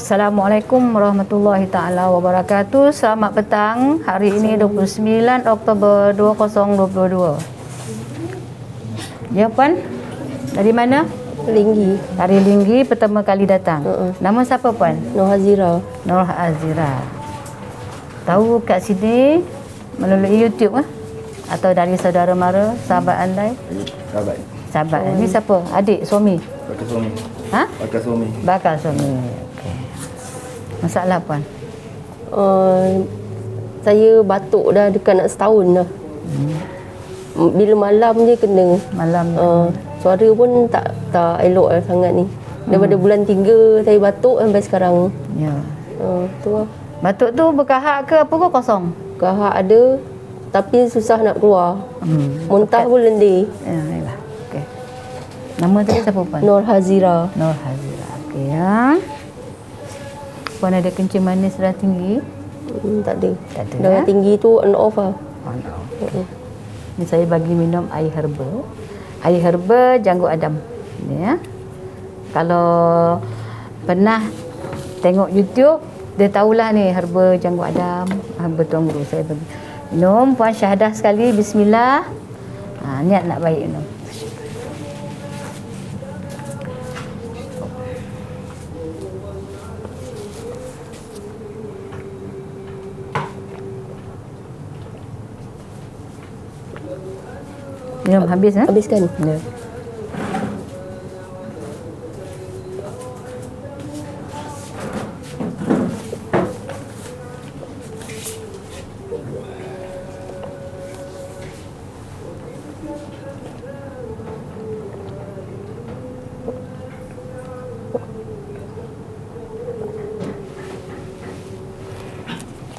Assalamualaikum warahmatullahi taala wabarakatuh. Selamat petang. Hari ini 29 Oktober 2022. Ya puan? Dari mana? Linggi. Dari Linggi pertama kali datang. Nama siapa puan? Nur Hazira. Nur Hazira. Tahu kat sini melalui YouTube atau dari saudara mara, sahabat anda? Sahabat. Sahabat. Ini siapa? Adik, suami? Bakal suami. Ha? Bakal suami. Bakal suami. Okey. Masalah puan? Saya batuk dah dekat nak setahun dah. Bila malam je kena. Malam Suara pun tak elok lah sangat ni. Daripada bulan 3 saya batuk sampai sekarang. Ya. Tu lah. Batuk tu berkahak ke apa ke kosong? Kahak ada tapi susah nak keluar. Muntah pun lendir. Ya, baiklah. Okey. Nama tadi siapa puan? Nur Hazira. Nur Hazira. Okey ya. Puan ada kencing manis darah tinggi? Tak ada. Tak ada. Darah tinggi tu on off lah. Ni saya bagi minum air herba. Air herba janggut Adam. Ni ya. Kalau pernah tengok YouTube, dia tahulah ni herba janggut Adam, herba Tuan Guru. Saya bagi minum. Puan syahadah sekali, bismillah. Niat nak baik minum. Minum habis Habiskan. Ya.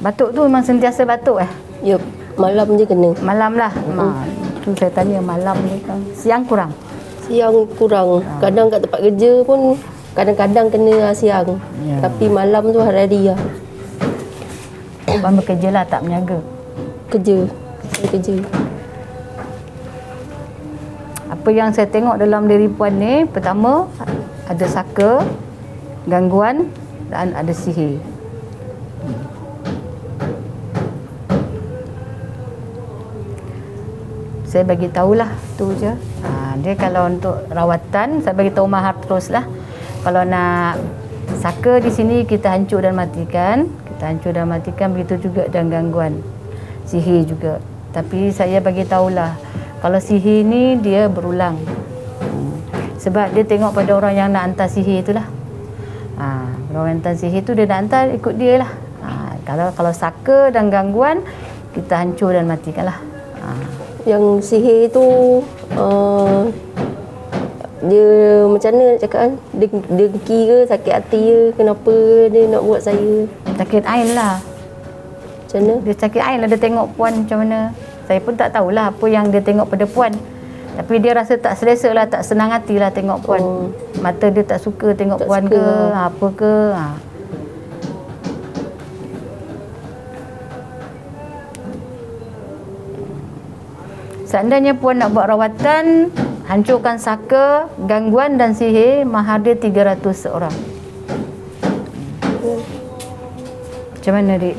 Batuk tu memang sentiasa batuk Yup, malam je kena. Malam lah. Tu saya tanya malam ni kan. Siang kurang. Siang kurang. Kadang kat tempat kerja pun kadang-kadang kena siang. Ya. Tapi malam tu hari-hari lah. Puan bekerja lah, tak berniaga. Kerja. Saya kerja. Apa yang saya tengok dalam diri puan ni, pertama ada saka, gangguan dan ada sihir. Saya bagi tahulah tu je. Dia kalau untuk rawatan, saya bagi tahu mahar teruslah. Kalau nak saka di sini kita hancur dan matikan. Kita hancur dan matikan, begitu juga dan gangguan. Sihir juga. Tapi saya bagi tahulah, kalau sihir ni dia berulang. Sebab dia tengok pada orang yang nak hantar sihir itulah. Orang yang hantar sihir tu dia nak hantar ikut dia lah. Kalau saka dan gangguan, kita hancur dan matikan lah. Yang sihir tu dia macam mana nak cakap kan? Dia dengki ke, sakit hati ke, kenapa dia nak buat saya? Sakit ain lah. Macam mana? Dia sakit ain lah, dia tengok puan macam mana. Saya pun tak tahulah apa yang dia tengok pada puan. Tapi dia rasa tak selesa lah, tak senang hati lah tengok puan. Mata dia tak suka tengok Tak puan suka. ke, apa ke. Seandainya puan nak buat rawatan, hancurkan saka, gangguan dan sihir, mahar dia 300 seorang. Macam mana, Dik?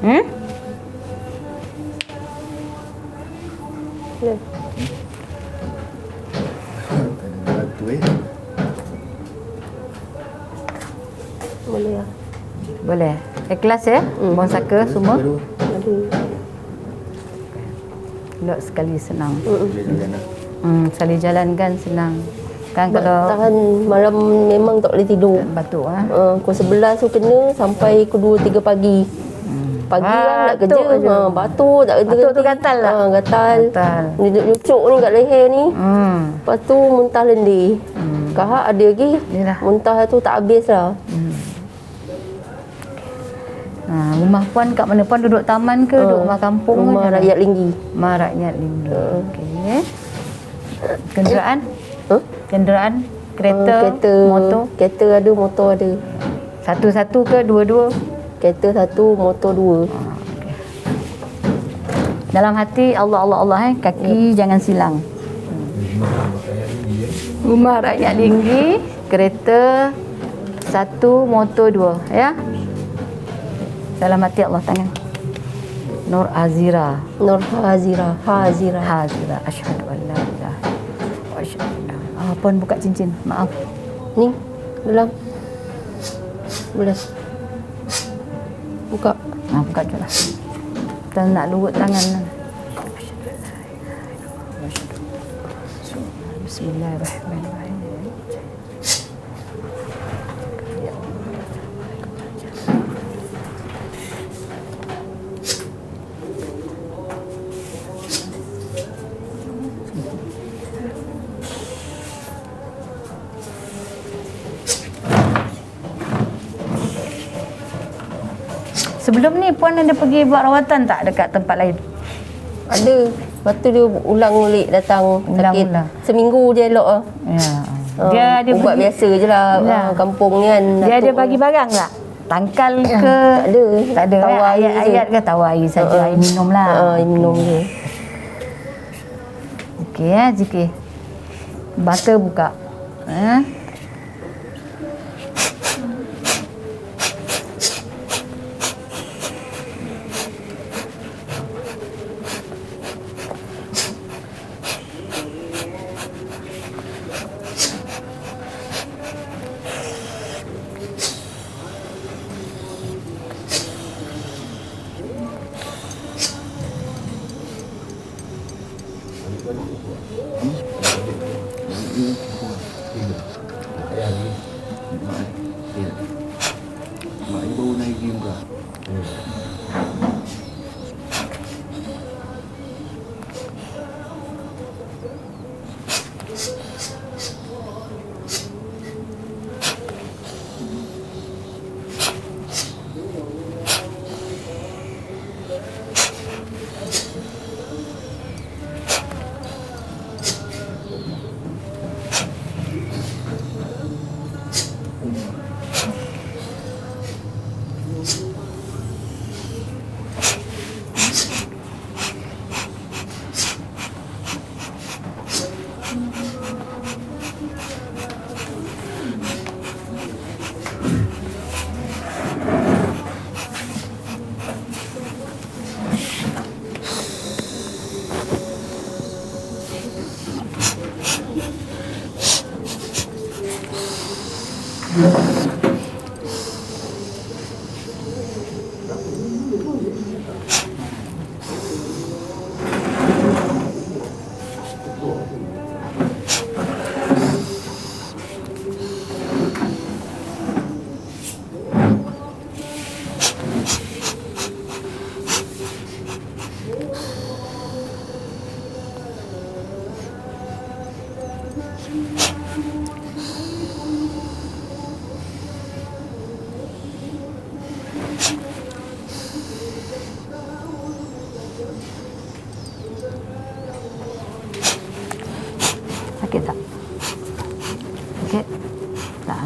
Ya. Batu Boleh lah. Boleh. Ikhlas ya? Buang saka semua. Ada. Elok sekali senang. Jalan. Sekali jalan kan senang. Kan Sebab kalau tahan malam memang tak boleh tidur. batuk Pukul 11 tu kena sampai pukul 2-3 pagi. Pagi kan nak kerja, Batuk je. batuk tak kerja. Batuk tu gatal lah. Gatal. Gatal. Dia nyucuk ni kat leher ni. Lepas tu muntah lendir. Kahak ada lagi. Yalah. Muntah tu tak habis lah. Rumah puan kat mana? Puan duduk taman ke? Duduk rumah kampung ke? Rumah rakyat Linggi. Rumah rakyat Linggi. Okey. Kenderaan? Kenderaan? Kereta? Motor? Kereta ada, motor ada. Satu-satu ke dua-dua? Kereta satu, motor dua. Dalam hati Allah kaki jangan silang. Rumah rakyat Linggi, kereta 1, motor 2, ya. Salamati Allah tangan. Nur Azira. Nur Hazira. Hazira. Asyhadu an la ilaha wa asyhadu anna. Puan buka cincin. Maaf. Ni dalam. Boleh. Buka. Buka je lah. Kita nak lurut tangan. Bismillahirrahmanirrahim. Sebelum ni Puan ada pergi buat rawatan tak dekat tempat lain? Ada. Lepas tu dia ulang ulik datang sakit. Ulang-ulang. Seminggu je elok lah. Ya. Dia ada ubat pergi, biasa je lah. Ya. Kampung ni kan. dia ada datuk bagi barang tak? Tangkal ke? Tak ada. Tak ada. Tawar air je. Ayat-ayat ke tawar air saja, air minum lah. Air minum je. Okey zikir. Butter buka. Mak ni baru naik game kah? Sakit tak? Sakit? Tak.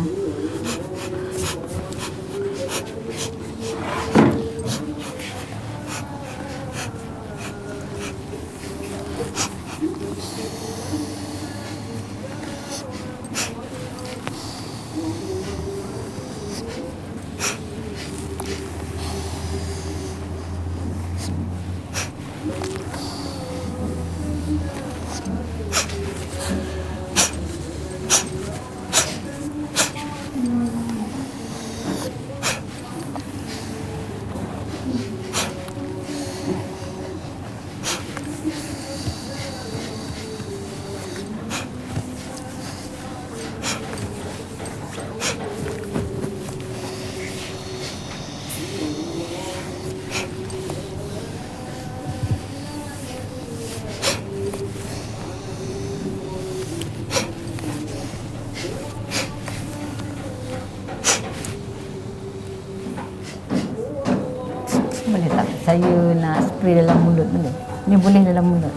Boleh tak saya nak spray dalam mulut boleh? Ni boleh dalam mulut.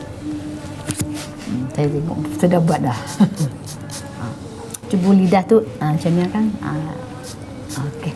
Saya tengok sudah buat dah. Cuba lidah tu macam ni kan. Okey.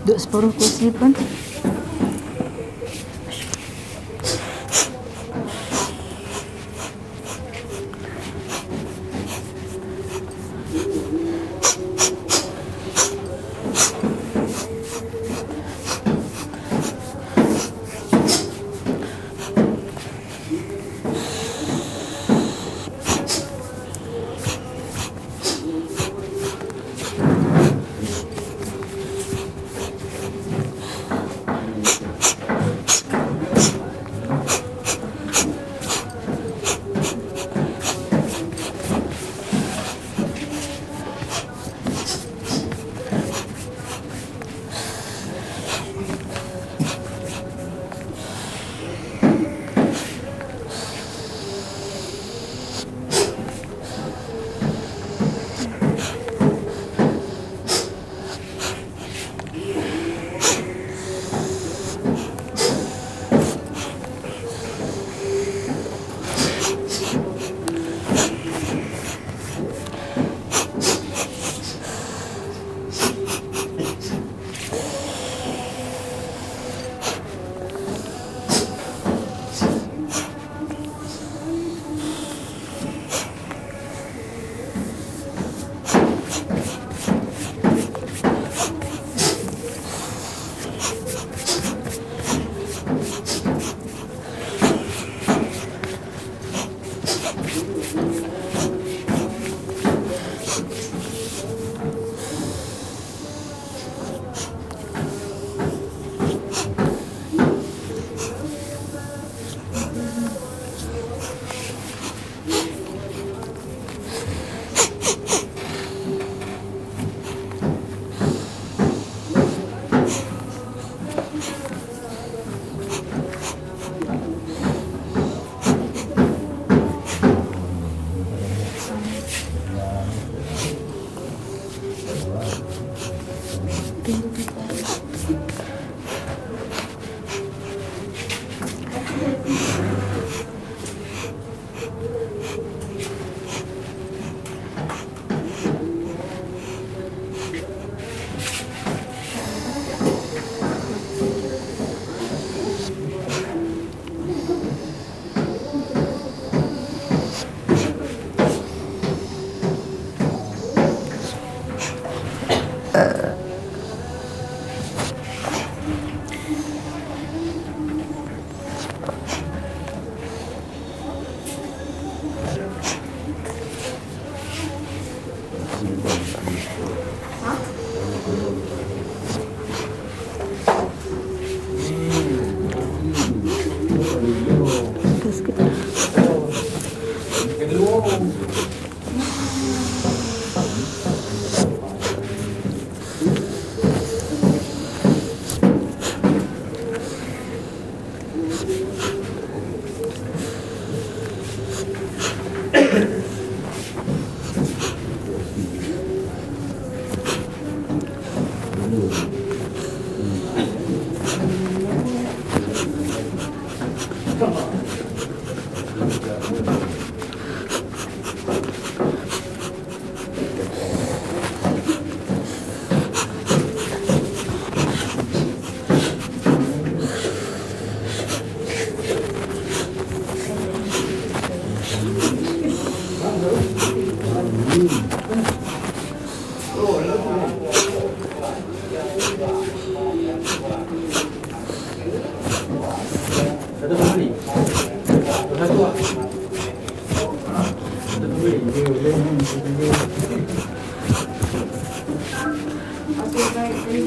Duduk separuh kursi pun.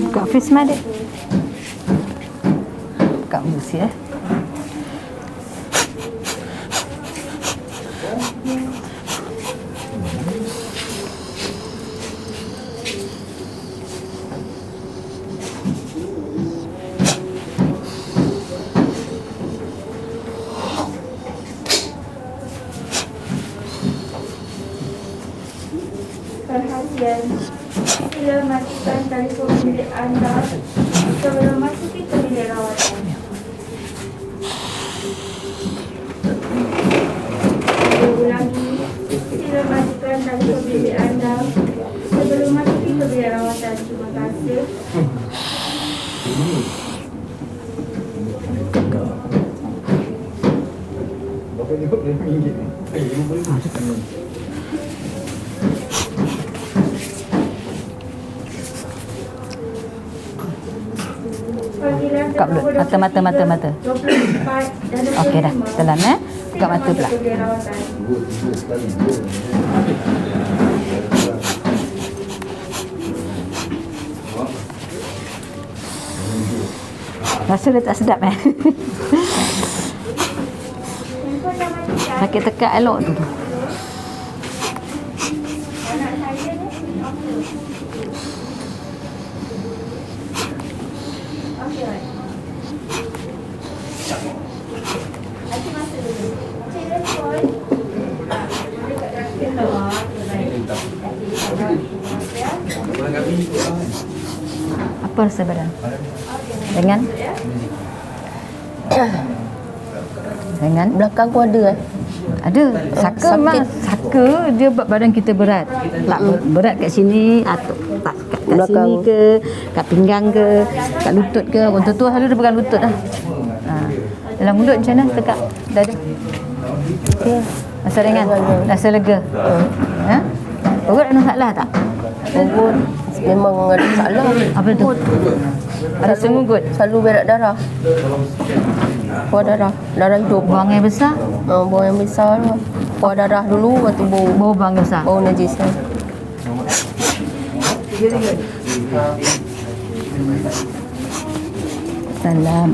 Buka Fisma dek. Buka bus ya. Perhatian, sila matikan telefon bilik anda sebelum masuki ke bilik rawatan. Saya ulangi, sila matikan telefon bilik anda sebelum masuki ke bilik rawatan. Terima kasih. Buka mulut. Mata. 24 dan 25. Okey dah. Telan Buka mata pula. Ke bilik rawatan. Rasa dia tak sedap Handphone dah matikan. Sakit tekak elok tu. Anak saya ni okey. Acik masuk dulu. Acik respon. Dekat dalam bawah. Apa rasa badan? Dengan? Dengan? Belakang pun ada Ada. Saka sakit. memang. Saka dia buat badan kita berat. Tak berat kat sini atau tak kat Belakang. sini ke, kat pinggang ke, kat lutut ke. Orang tua selalu dia pegang lutut dah. Dalam mulut macam mana tekak dada? Okey. Rasa ringan? Rasa lega? Ha? Perut ada masalah tak? Perut memang ada masalah. Apa tu? Ada sengugut? Selalu berak darah. Keluar darah. Darah hidup. Buang air besar? Buang yang besar tu. Keluar darah dulu, lepas tu bau. Bau buang air besar? Bau najis. Salam.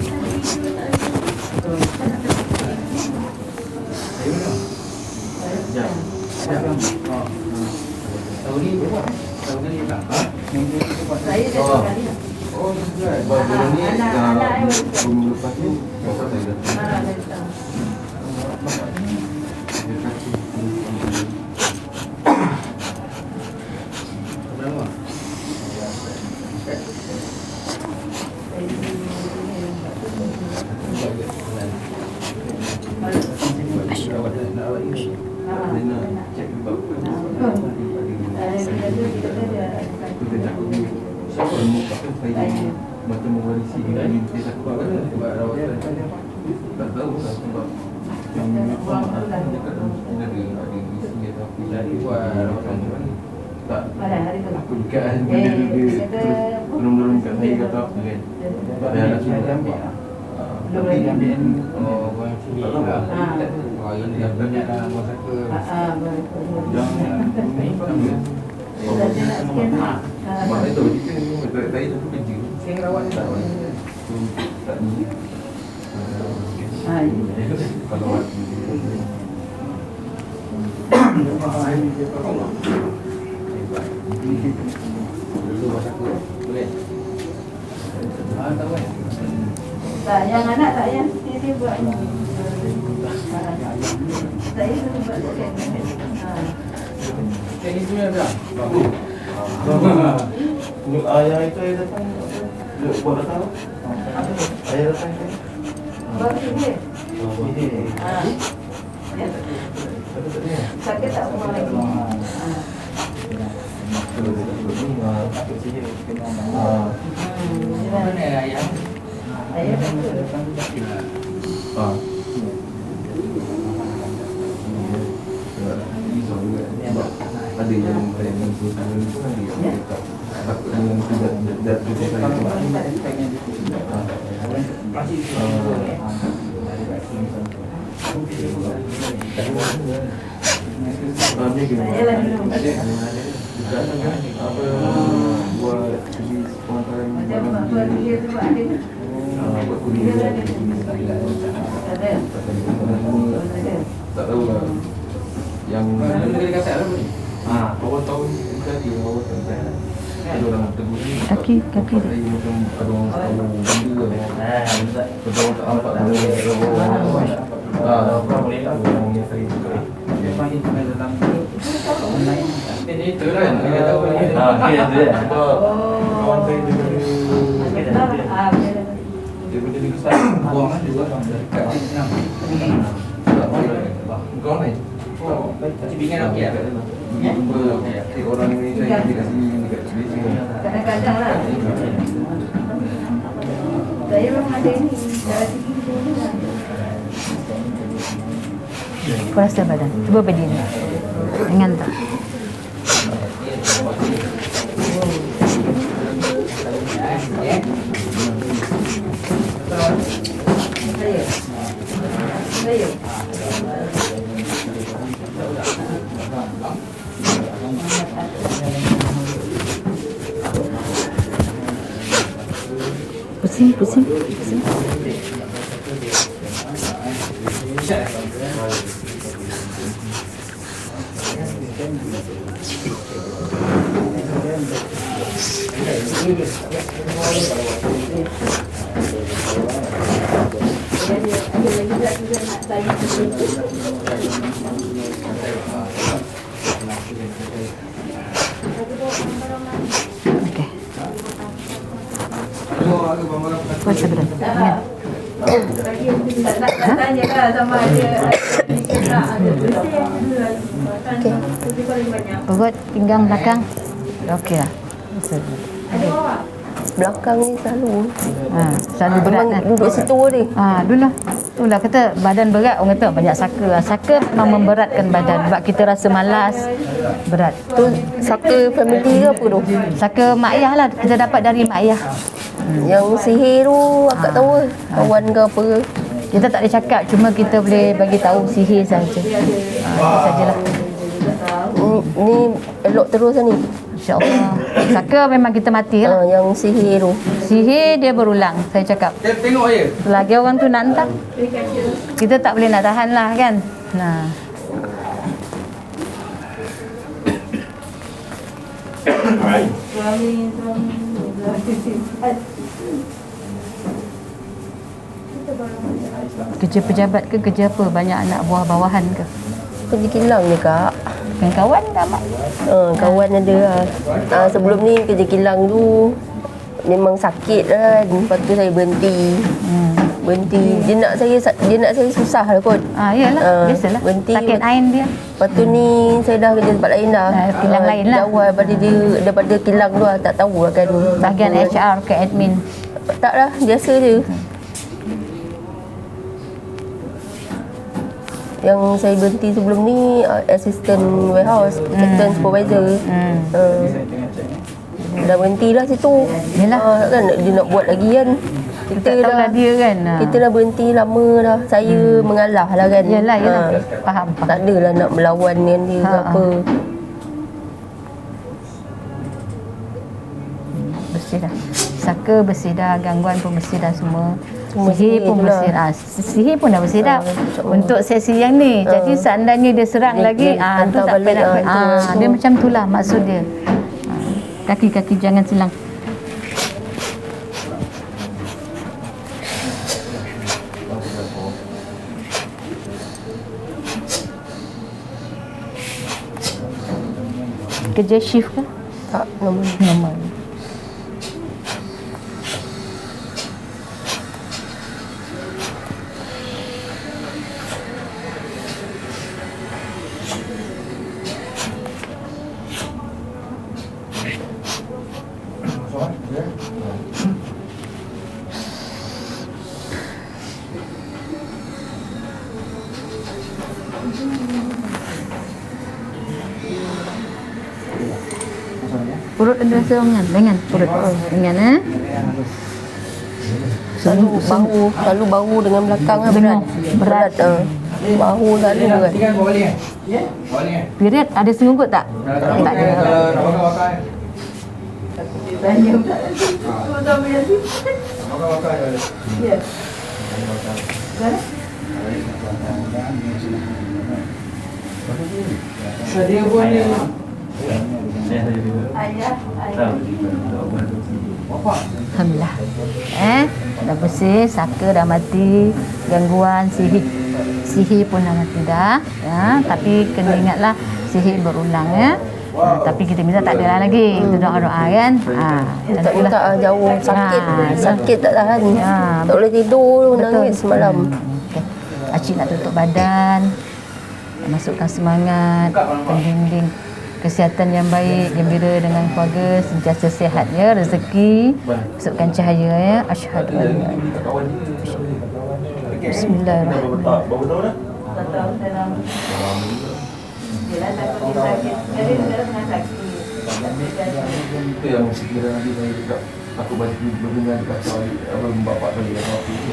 macam mewarisi ini dia takut buat rawatan tak tahu lah sebab yang memang ada isi atau apa jadi buat rawatan tu kan tak aku juga benda dia terus menurunkan saya kata apa kan sebab dia nak semua nampak tapi orang sini tak tahu yang dia banyak lah masa ke yang sebab itu jika saya tu kerja saya rawat tak tak ni kalau dulu masa aku boleh tahu kan Tak, yang anak tak yang dia buat ni. Saya tu buat sikit. Kayak gitu ya dah. Ayah itu ayah datang. Buat datang. Ayah datang kan. Baru dia. Sakit tak rumah lagi. Mana ayah? Ayah ada yang mengusulkan itu kan dia takut dengan tidak buat pengantaran buat kuliah tak tahu lah yang awal tahun tadi awal tahun ada orang tegur ni Kaki dia. macam ada orang tahu benda ada orang tak nampak benda boleh lah orang yang saya juga memang itu dalam itu kan dia tahu dia tu ya kawan saya juga dia boleh besar buang kan juga dari kat sini kau ni cipingan okey ah jumpa orang Indonesia yang dekat sini dekat sini kadang-kadang lah. Saya memang ada ni. Cara sini Puas dah badan. Cuba berdiri. Dengan tak. saya. Pusing. Okey. Puas dah badan. Dengan. Tak tanya lah sama ada Perut, pinggang belakang. Okey lah. ada bawah. Belakang ni selalu. Selalu berat Memang kan? duduk situ ni. Dulu itulah kata badan berat, orang kata banyak saka. Saka memang memberatkan badan sebab kita rasa malas, berat. Tu saka family ke apa tu? Saka mak ayah lah, kita dapat dari mak ayah. Yang sihir tu akak tahu ke? Kawan ke apa ke? Kita tak boleh cakap, cuma kita boleh bagi tahu sihir saja. Itu sajalah. Ni elok terus lah ni. InsyaAllah. Saka memang kita mati lah. Yang sihir tu. Sihir dia berulang, saya cakap. Tengok je. Selagi orang tu nak hantar, kita tak boleh nak tahan lah kan. Nah. Kerja pejabat ke kerja apa? Banyak anak buah bawahan ke? Kerja kilang je kak. Dengan kawan tak mak? Kawan ada lah. Sebelum ni kerja kilang tu memang sakit kan. Lepas tu saya berhenti. Berhenti. Dia nak saya susah lah kot. Iyalah, biasalah. Berhenti. Sakit ain dia. Lepas tu ni saya dah kerja tempat lain dah. Kilang lain lah. Jauh daripada kilang tu lah. Tak tahu lah kan. Bahagian HR ke admin. Tak lah, biasa je. Yang saya berhenti sebelum ni assistant warehouse, assistant supervisor. Dah berhenti lah situ. Yelah. Kan dia nak buat lagi kan. Kita tahu lah dia kan. Kita dah berhenti lama dah. Saya mengalah lah kan. Yelah. Faham. Tak adalah nak melawan dengan dia ke apa. Bersih dah. Saka bersih dah, gangguan pun bersih dah semua. Semua Sihir pun tu lah. bersih dah. Sihir pun dah bersih dah. Untuk sesi yang ni. Jadi seandainya dia serang Dia lagi, tu hantar tak balik, payah nak. Dia macam tu lah maksud dia. Kaki-kaki jangan silang. Kerja shift ke? Tak, normal. Normal. Perut ada rasa ringan perut. Ringan Selalu bahu dengan belakang lah berat. Bahu selalu berat. Period ada senggugut tak? Tak ada. Dia pun ni. Alhamdulillah. Dah bersih, saka dah mati, gangguan sihir pun dah mati dah. Tapi kena ingatlah sihir berulang tapi kita minta tak ada lagi. Kita doa-doa kan. Tak minta jauh, sakit tak tahan. Tak boleh tidur, nangis semalam. Acik nak tutup badan, masukkan semangat, pendinding kesihatan yang baik, gembira dengan keluarga, sentiasa sihat ya, rezeki, masukkan cahaya ya. Asyhadu an la ilaha illallah. Bismillahirrahmanirrahim. Itu yang sekiranya nanti saya cakap aku balik berdengar dekat apa bapak tadi apa itu.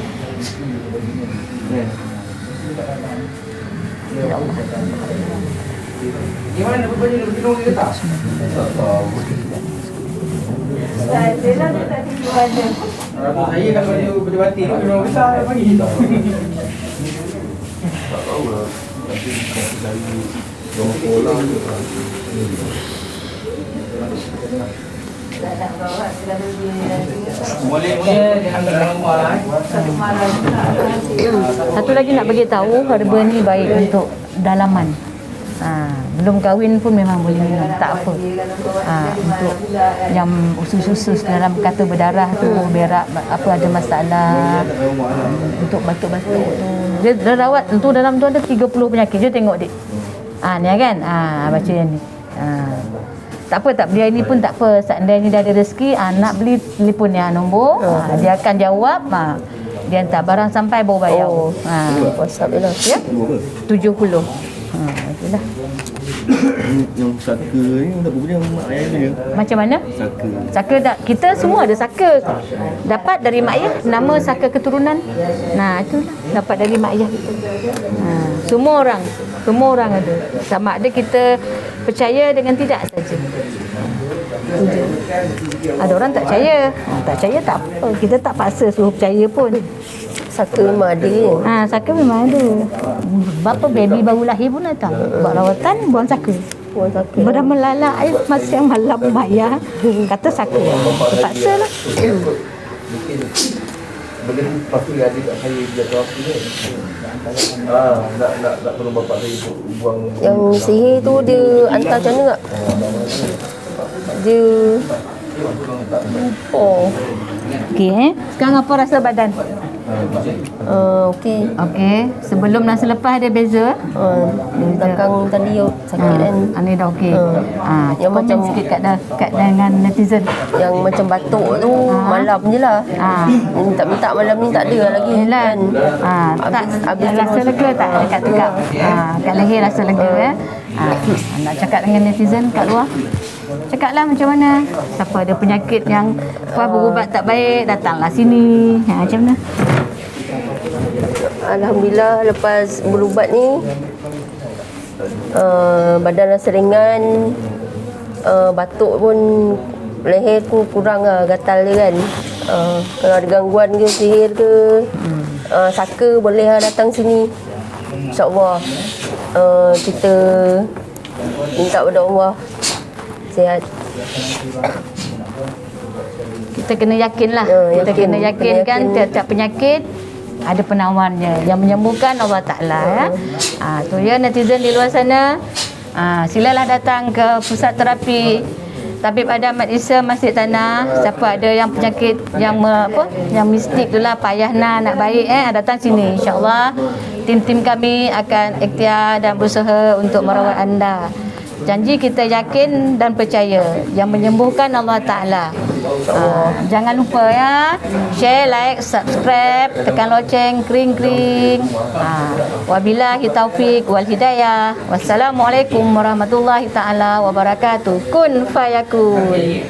Ya Allah. Gimana bapaknya lebih dulu ke tak? Tak tahu. Saya tak tidur ada. Saya kalau dia berdebati tu kena besar pagi. Tak tahu lah. Nanti kita cari nombor pola je. Boleh jangan dalam rumah lah. Satu lagi nak bagi tahu, herba ni baik untuk dalaman. Belum kahwin pun memang boleh minum, tak apa. Untuk yang usus-usus dalam kata berdarah tu, berak apa ada masalah, untuk batuk-batuk tu. Dia rawat tu dalam tu ada 30 penyakit. Jom tengok dik. Ni kan. Baca yang ni. Tak apa, tak beli ini pun tak apa. Seandainya dia ada rezeki, nak beli telefon yang nombor, dia akan jawab. Dia hantar barang sampai baru bayar. WhatsApp dia lah. Ya? 70. Itulah. Yang saka ni tak punya mak ayah dia. Macam mana? Saka. Saka tak, kita semua ada saka. Dapat dari mak ayah nama saka keturunan. Itulah dapat dari mak ayah kita. Semua orang ada. Sama ada kita percaya dengan tidak saja. Ada orang tak percaya. Tak percaya tak apa. Kita tak paksa suruh percaya pun. Saka memang ada ni. Saka memang ada. Bapa baby baru lahir pun datang. Buat rawatan, buang saka. Buang saka. Pada melala air masa yang malam bayar. Kata saka. Terpaksa lah. Benda tu lepas tu dia ada kat saya jatuh aku ni. Nak tolong bapak saya untuk buang. Yang sihir tu dia hantar macam mana tak? Dia Oh. Okey, sekarang apa rasa badan? Okey. Okey, sebelum dan selepas ada beza? Belakang tadi sakit kan. Ini dah okey. Yang Komen macam sikit kat dengan netizen. yang macam batuk tu malam je lah. Minta malam ni tak ada lagi Yelah. kan. Tak rasa lega tak dekat tegak? Kat leher rasa lega nak cakap dengan netizen kat luar. Cakaplah macam mana. Siapa ada penyakit yang berubat tak baik, datanglah sini. Macam mana? Alhamdulillah lepas berubat ni badan rasa ringan, batuk pun leher tu kurang lah, gatal dia kan. Kalau ada gangguan ke sihir ke saka boleh lah datang sini, InsyaAllah. Kita minta pada Allah sihat. Kita kena yakin lah. Kita kena yakin kan tiap-tiap penyakit ada penawarnya. Yang menyembuhkan Allah Ta'ala ya. Tu ya netizen di luar sana. Silalah datang ke pusat terapi Tabib Adam Mat Isa Masjid Tanah. Siapa ada yang penyakit yang yang mistik tu lah, payah nak baik datang sini. InsyaAllah tim-tim kami akan ikhtiar dan berusaha untuk merawat anda. Janji kita yakin dan percaya yang menyembuhkan Allah Ta'ala. Jangan lupa ya, share, like, subscribe, tekan loceng, kring-kring. Wabillahi taufiq wal hidayah. Wassalamualaikum warahmatullahi ta'ala wabarakatuh. Kun fayakun.